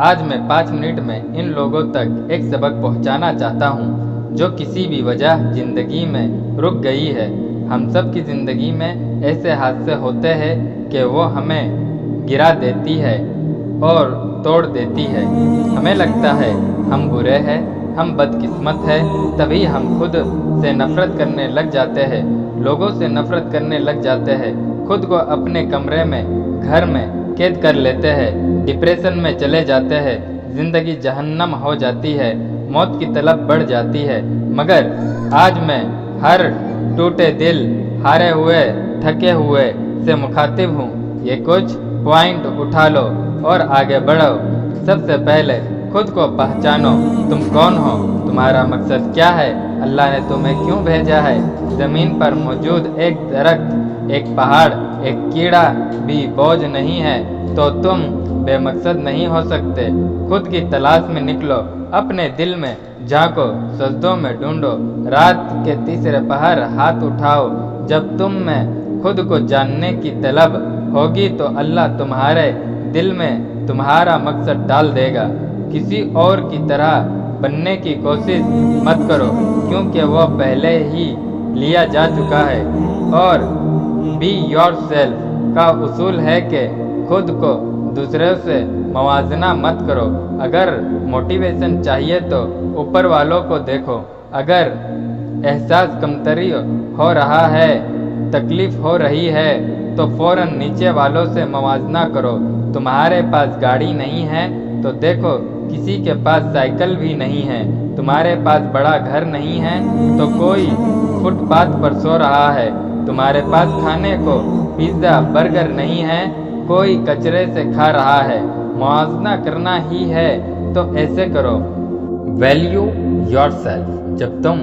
آج میں 5 منٹ میں ان لوگوں تک ایک سبق پہنچانا چاہتا ہوں جو کسی بھی وجہ زندگی میں رک گئی ہے۔ ہم سب کی زندگی میں ایسے حادثے ہوتے ہیں کہ وہ ہمیں گرا دیتی ہے اور توڑ دیتی ہے۔ ہمیں لگتا ہے ہم برے ہیں، ہم بدقسمت ہیں، تبھی ہم خود سے نفرت کرنے لگ جاتے ہیں، لوگوں سے نفرت کرنے لگ جاتے ہیں، خود کو اپنے کمرے میں گھر میں قید کر لیتے ہیں، ڈپریشن میں چلے جاتے ہیں، زندگی جہنم ہو جاتی ہے، موت کی طلب بڑھ جاتی ہے۔ مگر آج میں ہر ٹوٹے دل، ہارے ہوئے، تھکے ہوئے سے مخاطب ہوں۔ یہ کچھ پوائنٹ اٹھا لو اور آگے بڑھو۔ سب سے پہلے خود کو پہچانو، تم کون ہو، تمہارا مقصد کیا ہے، اللہ نے تمہیں کیوں بھیجا ہے۔ زمین پر موجود ایک درخت، ایک پہاڑ، ایک کیڑا بھی بوجھ نہیں ہے تو تم بے مقصد نہیں ہو سکتے۔ خود کی تلاش میں نکلو، اپنے دل میں جھانکو، سجدوں میں ڈھونڈو، رات کے تیسرے پہر ہاتھ اٹھاؤ۔ جب تم میں خود کو جاننے کی طلب ہوگی تو اللہ تمہارے دل میں تمہارا مقصد ڈال دے گا۔ کسی اور کی طرح بننے کی کوشش مت کرو کیونکہ وہ پہلے ہی لیا جا چکا ہے۔ اور بی یور سیلف کا اصول ہے کہ خود کو دوسروں سے موازنہ مت کرو۔ اگر موٹیویشن چاہیے تو اوپر والوں کو دیکھو، اگر احساس کمتری ہو رہا ہے، تکلیف ہو رہی ہے تو فوراً نیچے والوں سے موازنہ کرو۔ تمہارے پاس گاڑی نہیں ہے تو دیکھو کسی کے پاس سائیکل بھی نہیں ہے، تمہارے پاس بڑا گھر نہیں ہے تو کوئی فٹ پاتھ پر سو رہا ہے، تمہارے پاس کھانے کو پیزا برگر نہیں ہے، کوئی کچرے سے کھا رہا ہے۔ موازنہ کرنا ہی ہے تو ایسے کرو۔ Value your self. جب تم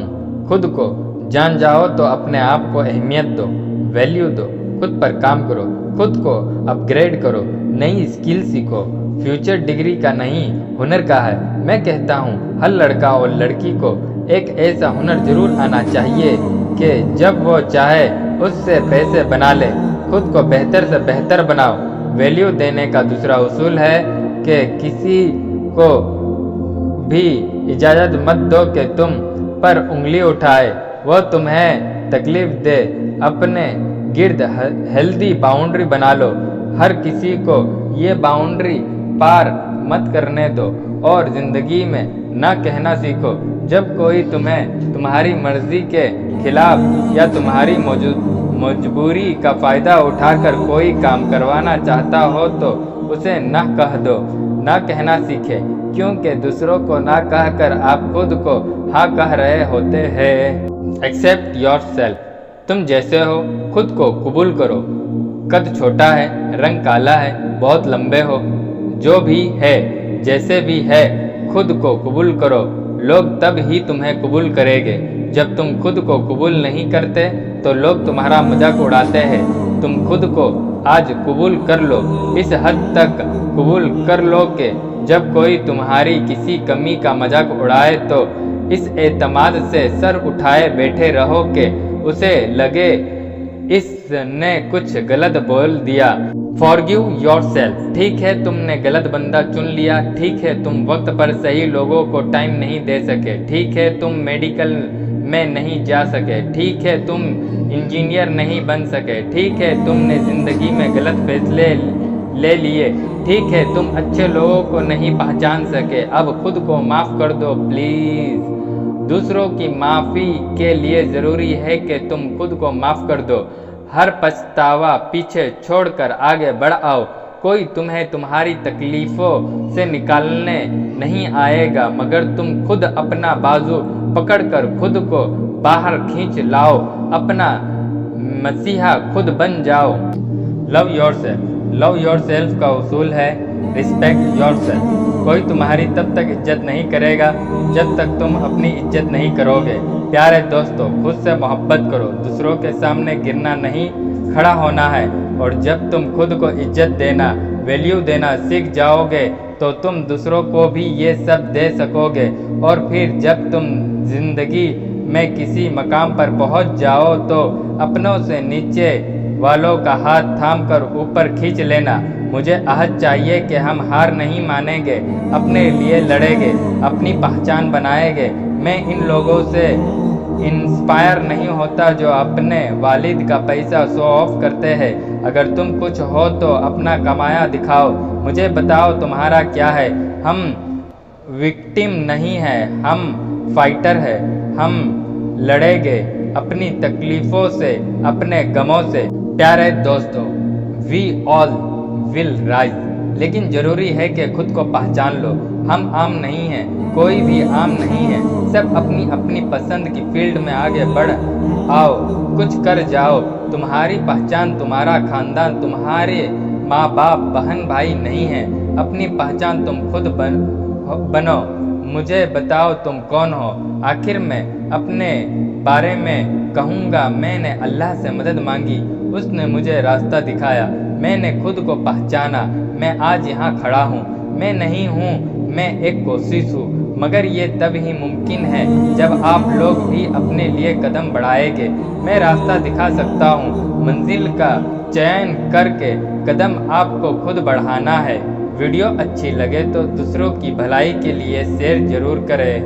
خود کو جان جاؤ تو اپنے آپ کو اہمیت دو، ویلیو دو، خود پر کام کرو، خود کو اپ گریڈ کرو، نئی اسکل سیکھو۔ فیوچر ڈگری کا نہیں، ہنر کا ہے۔ میں کہتا ہوں ہر لڑکا اور لڑکی کو ایک ایسا ہنر ضرور آنا چاہیے کہ جب وہ چاہے اس سے پیسے بنا لے۔ خود کو بہتر سے بہتر بناؤ۔ ویلیو دینے کا دوسرا اصول ہے کہ کسی کو بھی اجازت مت دو کہ تم پر انگلی اٹھائے، وہ تمہیں تکلیف دے۔ اپنے گرد ہیلدی باؤنڈری بنا لو، ہر کسی کو یہ باؤنڈری پار مت کرنے دو اور زندگی میں نہ کہنا سیکھو۔ جب کوئی تمہیں تمہاری مرضی کے خلاف یا تمہاری مجبوری کا فائدہ اٹھا کر کوئی کام کروانا چاہتا ہو تو اسے نہ کہہ دو۔ نہ کہنا سیکھے کیونکہ دوسروں کو نہ کہہ کر آپ خود کو ہاں کہہ رہے ہوتے ہیں۔ Accept your self. تم جیسے ہو خود کو قبول کرو۔ قد چھوٹا ہے، رنگ کالا ہے، بہت لمبے ہو، جو بھی ہے، جیسے بھی ہے، خود کو قبول کرو۔ لوگ تب ہی تمہیں قبول کریں گے جب تم خود کو قبول نہیں کرتے تو لوگ تمہارا مذاق اڑاتے ہیں۔ تم خود کو آج قبول کر لو، اس حد تک قبول کر لو کہ جب کوئی تمہاری کسی کمی کا مذاق اڑائے تو اس اعتماد سے سر اٹھائے بیٹھے رہو کہ اسے لگے اس نے کچھ غلط بول دیا۔ Forgive your self. ٹھیک ہے تم نے غلط بندہ چن لیا، ٹھیک ہے تم وقت پر صحیح لوگوں کو ٹائم نہیں دے سکے، ٹھیک ہے تم میڈیکل میں نہیں جا سکے، ٹھیک ہے تم انجینئر نہیں بن سکے، ٹھیک ہے تم نے زندگی میں غلط فیصلے لے لیے، ٹھیک ہے تم اچھے لوگوں کو نہیں پہچان سکے۔ اب خود کو معاف کر دو پلیز۔ دوسروں کی معافی کے لیے ضروری ہے کہ تم خود کو معاف کر دو۔ ہر پچھتاوا پیچھے چھوڑ کر آگے بڑھ آؤ۔ کوئی تمہیں تمہاری تکلیفوں سے نکالنے نہیں آئے گا مگر تم خود اپنا بازو پکڑ کر خود کو باہر کھینچ لاؤ، اپنا مسیحا خود بن جاؤ۔ Love yourself. Love yourself کا اصول ہے رسپیکٹ یور سیلف۔ کوئی تمہاری تب تک عزت نہیں کرے گا جب تک تم اپنی عزت نہیں کرو گے۔ پیارے دوستو، خود سے محبت کرو، دوسروں کے سامنے گرنا نہیں، کھڑا ہونا ہے۔ اور جب تم خود کو عزت دینا، ویلیو دینا سیکھ جاؤ گے تو تم دوسروں کو بھی یہ سب دے سکو گے۔ اور پھر جب تم زندگی میں کسی مقام پر پہنچ جاؤ تو اپنوں سے نیچے والوں کا ہاتھ تھام کر اوپر کھینچ لینا۔ مجھے عہد چاہیے کہ ہم ہار نہیں مانیں گے، اپنے لیے لڑیں گے، اپنی پہچان بنائیں گے۔ میں ان لوگوں سے انسپائر نہیں ہوتا جو اپنے والد کا پیسہ شو آف کرتے ہیں۔ اگر تم کچھ ہو تو اپنا کمایا دکھاؤ، مجھے بتاؤ تمہارا کیا ہے۔ ہم وکٹم نہیں ہیں، ہم فائٹر ہیں۔ ہم لڑیں گے اپنی تکلیفوں سے، اپنے غموں سے۔ پیارے دوستو، وی آل ول رائز، لیکن ضروری ہے کہ خود کو پہچان لو۔ ہم عام نہیں ہیں، کوئی بھی عام نہیں ہے، سب اپنی اپنی پسند کی فیلڈ میں آگے بڑھ آؤ، کچھ کر جاؤ۔ تمہاری پہچان تمہارا خاندان، تمہارے ماں باپ بہن بھائی نہیں ہے، اپنی پہچان تم خود بنو۔ مجھے بتاؤ تم کون ہو۔ آخر میں اپنے بارے میں کہوں گا، میں نے اللہ سے مدد مانگی، اس نے مجھے راستہ دکھایا، میں نے خود کو پہچانا، میں آج یہاں کھڑا ہوں۔ میں نہیں ہوں، میں ایک کوشش ہوں، مگر یہ تب ہی ممکن ہے جب آپ لوگ بھی اپنے لیے قدم بڑھائیں گے۔ میں راستہ دکھا سکتا ہوں، منزل کا چین کر کے قدم آپ کو خود بڑھانا ہے۔ ویڈیو اچھی لگے تو دوسروں کی بھلائی کے لیے شیئر ضرور کریں۔